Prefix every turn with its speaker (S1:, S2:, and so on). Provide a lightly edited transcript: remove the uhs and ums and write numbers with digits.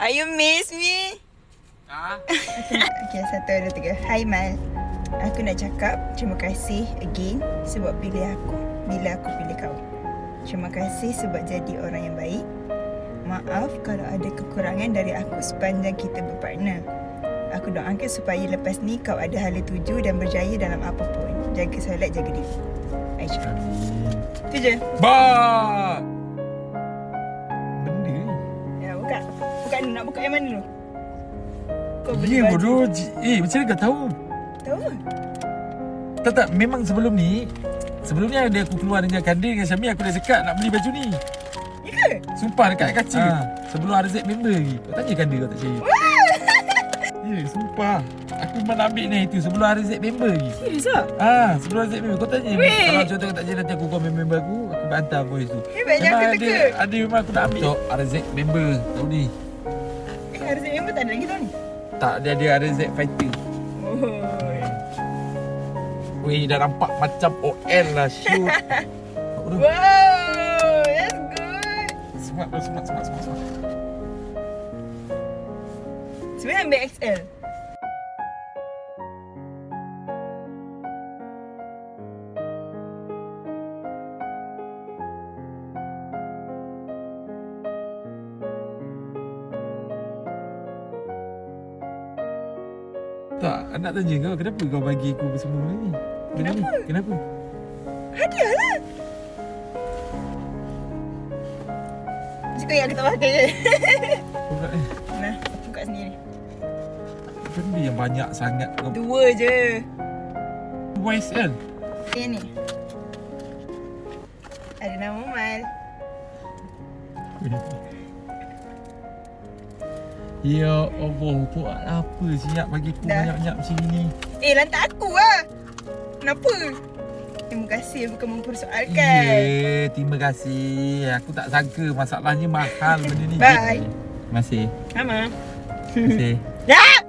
S1: You miss me?
S2: Ha?
S1: Okay, 1, 2, 3. Hai Mal. Aku nak cakap terima kasih again sebab pilih aku bila aku pilih kau. Terima kasih sebab jadi orang yang baik. Maaf kalau ada kekurangan dari aku sepanjang kita berpartner. Aku doakan supaya lepas ni kau ada hala tuju dan berjaya dalam apapun. Jaga solat, jaga diri. Aisyah. Itu je.
S2: Ba! Benda ni.
S1: Ya, buka. Buka ni. Nak buka yang mana dulu? Kau beli
S2: Ya
S1: baju.
S2: bodoh. Macam mana kau tahu?
S1: Tahu?
S2: Tak, memang sebelum ni ada aku keluar dengan Kadir dengan Syami, aku dah cakap nak beli baju ni.
S1: Ya ke?
S2: Sumpah dekat kaca. Sebelum RZ member lagi. Kau tanya Kadir, kau tak percaya. Ya, sumpah. Aku memang nak ambil ni itu sebelum RZ member lagi.
S1: Serius tak?
S2: Sebelum RZ member. Kau tanya.
S1: Weh.
S2: Kalau contoh kau tak jadi nanti aku call member aku hantar voice tu.
S1: Hebat je, aku teka.
S2: Ada memang aku nak ambil. Tok, RZ member tahun ni.
S1: Harus member tak ada lagi tau ni?
S2: Tak, dia ada RZ fighter.
S1: Oh.
S2: Weh, dah nampak macam OL lah. Shoot.
S1: Wow, that's good.
S2: Smart.
S1: Sebenarnya ambil XL.
S2: Tak, nak tanya kau, kenapa kau bagi aku semua ni? Benda ni? Kenapa?
S1: Hadiah lah. Cakap yang aku tak pakai je.
S2: Buka ni.
S1: Nah, aku buka sendiri.
S2: Benda yang banyak sangat kau.
S1: 2 je.
S2: YSL.
S1: Yang ni. Ada nama Mal.
S2: Ya Allah, buat apa siap bagi aku
S1: Dah.
S2: banyak-banyak macam ni?
S1: Lantak aku lah. Kenapa? Terima kasih bukan mempersoalkan.
S2: Ya, terima kasih. Aku tak sangka masalahnya mahal benda ni.
S1: Bye.
S2: Terima kasih.
S1: Sama.
S2: Terima kasih.
S1: Dah.